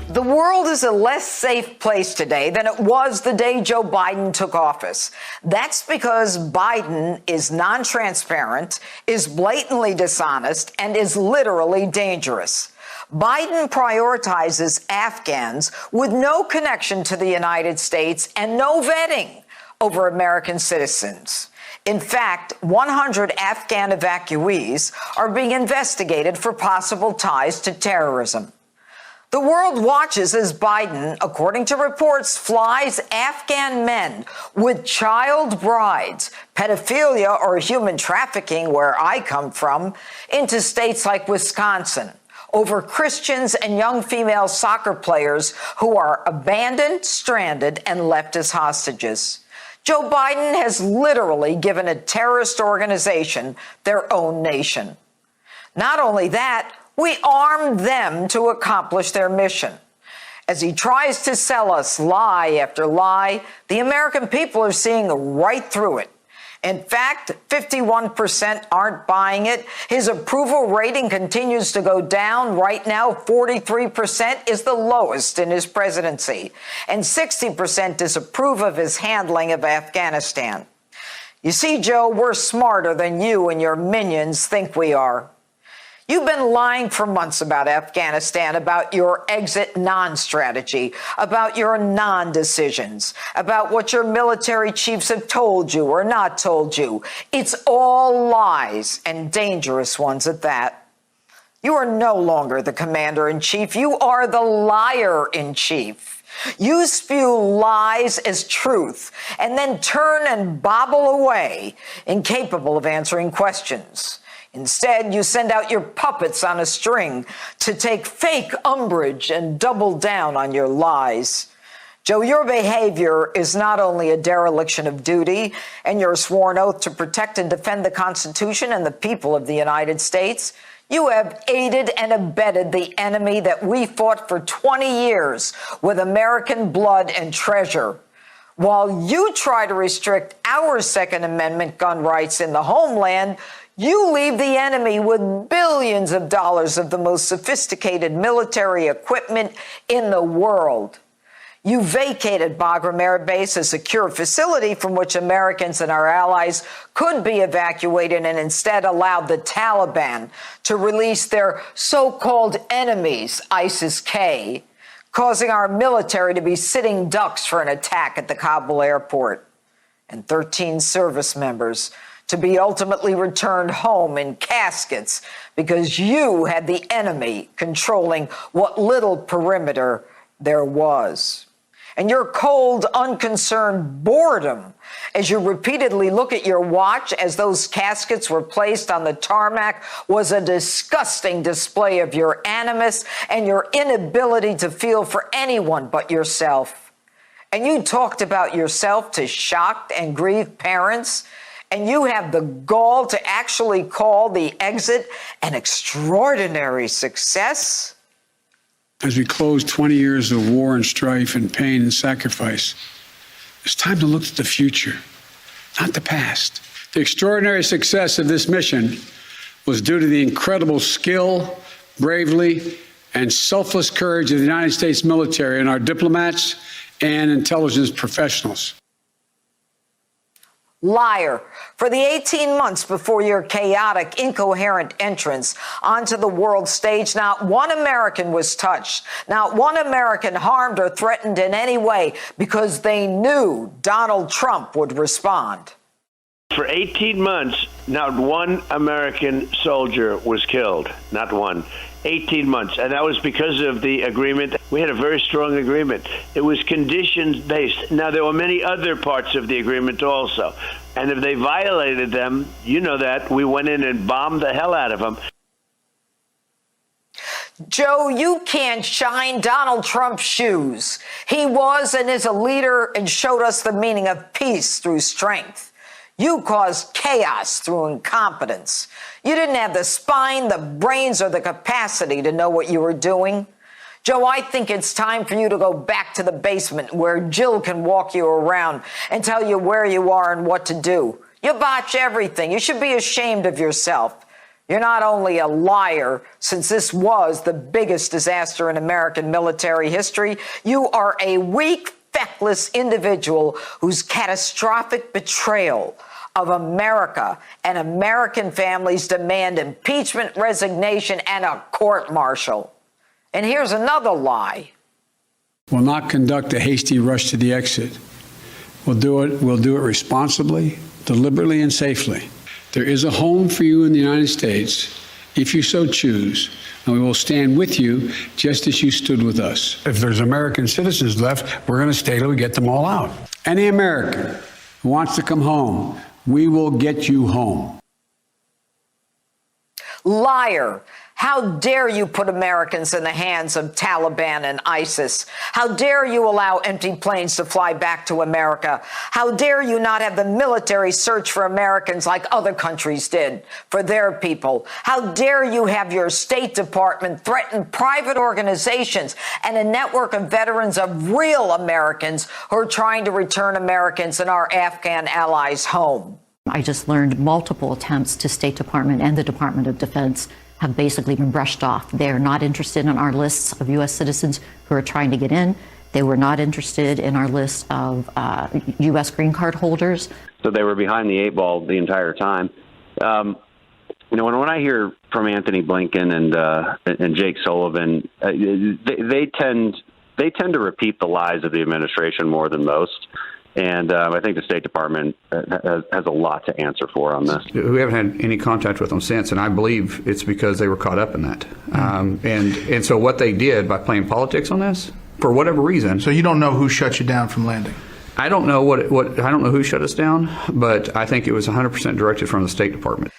The world is a less safe place today than it was the day Joe Biden took office. That's because Biden is non-transparent, is blatantly dishonest, and is literally dangerous. Biden prioritizes Afghans with no connection to the United States and no vetting over American citizens. In fact, 100 Afghan evacuees are being investigated for possible ties to terrorism. The world watches as Biden, according to reports, flies Afghan men with child brides, pedophilia or human trafficking, where I come from, into states like Wisconsin, over Christians and young female soccer players who are abandoned, stranded, and left as hostages. Joe Biden has literally given a terrorist organization their own nation. Not only that, we arm them to accomplish their mission. As he tries to sell us lie after lie, the American people are seeing right through it. In fact, 51% aren't buying it. His approval rating continues to go down. Right now, 43% is the lowest in his presidency, and 60% disapprove of his handling of Afghanistan. You see, Joe, we're smarter than you and your minions think we are. You've been lying for months about Afghanistan, about your exit non-strategy, about your non-decisions, about what your military chiefs have told you or not told you. It's all lies, and dangerous ones at that. You are no longer the commander-in-chief. You are the liar-in-chief. You spew lies as truth and then turn and bobble away, incapable of answering questions. Instead, you send out your puppets on a string to take fake umbrage and double down on your lies. Joe, your behavior is not only a dereliction of duty and your sworn oath to protect and defend the Constitution and the people of the United States, you have aided and abetted the enemy that we fought for 20 years with American blood and treasure. While you try to restrict our Second Amendment gun rights in the homeland, you leave the enemy with billions of dollars of the most sophisticated military equipment in the world. You vacated Bagram Air Base, a secure facility from which Americans and our allies could be evacuated, and instead allowed the Taliban to release their so-called enemies, ISIS-K, causing our military to be sitting ducks for an attack at the Kabul airport, and 13 service members to be ultimately returned home in caskets because you had the enemy controlling what little perimeter there was. And your cold, unconcerned boredom as you repeatedly look at your watch as those caskets were placed on the tarmac was a disgusting display of your animus and your inability to feel for anyone but yourself. And you talked about yourself to shocked and grieved parents, and you have the gall to actually call the exit an extraordinary success? As we close 20 years of war and strife and pain and sacrifice, it's time to look at the future, not the past. The extraordinary success of this mission was due to the incredible skill, bravery, and selfless courage of the United States military and our diplomats and intelligence professionals. Liar. For the 18 months before your chaotic, incoherent entrance onto the world stage, not one American was touched, not one American harmed or threatened in any way, because they knew Donald Trump would respond. For 18 months, not one American soldier was killed. Not one. 18 months. And that was because of the agreement. We had a very strong agreement. It was conditions-based. Now, there were many other parts of the agreement also. And if they violated them, you know that, we went in and bombed the hell out of them. Joe, you can't shine Donald Trump's shoes. He was and is a leader and showed us the meaning of peace through strength. You caused chaos through incompetence. You didn't have the spine, the brains, or the capacity to know what you were doing. Joe, I think it's time for you to go back to the basement where Jill can walk you around and tell you where you are and what to do. You botch everything. You should be ashamed of yourself. You're not only a liar, since this was the biggest disaster in American military history, you are a weak, feckless individual whose catastrophic betrayal of America and American families demand impeachment, resignation, and a court-martial. And here's another lie. Will not conduct a hasty rush to the exit. We'll do it responsibly, deliberately, and safely. There is a home for you in the United States, if you so choose, and we will stand with you just as you stood with us. If there's American citizens left, we're going to stay till we get them all out. Any American who wants to come home, we will get you home. Liar. How dare you put Americans in the hands of Taliban and ISIS? How dare you allow empty planes to fly back to America? How dare you not have the military search for Americans like other countries did for their people? How dare you have your State Department threaten private organizations and a network of veterans of real Americans who are trying to return Americans and our Afghan allies home? I just learned multiple attempts to State Department and the Department of Defense have basically been brushed off. They are not interested in our lists of U.S. citizens who are trying to get in. They were not interested in our list of U.S. green card holders. So they were behind the eight ball the entire time. When I hear from Anthony Blinken and Jake Sullivan, they tend to repeat the lies of the administration more than most. And I think the State Department has a lot to answer for on this. We haven't had any contact with them since, and I believe it's because they were caught up in that. And so what they did by playing politics on this, for whatever reason. So you don't know who shut you down from landing? I don't know I don't know who shut us down, but I think it was 100% directed from the State Department.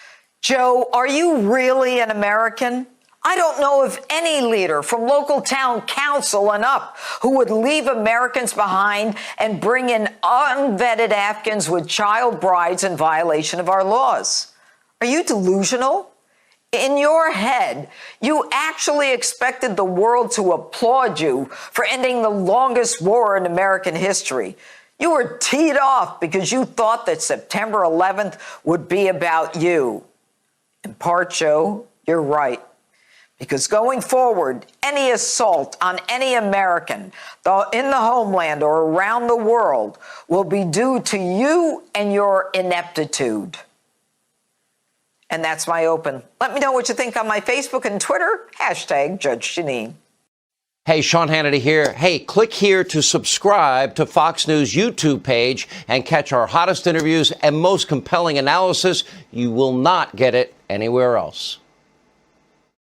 Joe, are you really an American? I don't know of any leader from local town council and up who would leave Americans behind and bring in unvetted Afghans with child brides in violation of our laws. Are you delusional? In your head, you actually expected the world to applaud you for ending the longest war in American history. You were teed off because you thought that September 11th would be about you. In part, Joe, you're right. Because going forward, any assault on any American in the homeland or around the world will be due to you and your ineptitude. And that's my open. Let me know what you think on my Facebook and Twitter, #Judge Jeanine. Hey, Sean Hannity here. Hey, click here to subscribe to Fox News YouTube page and catch our hottest interviews and most compelling analysis. You will not get it anywhere else.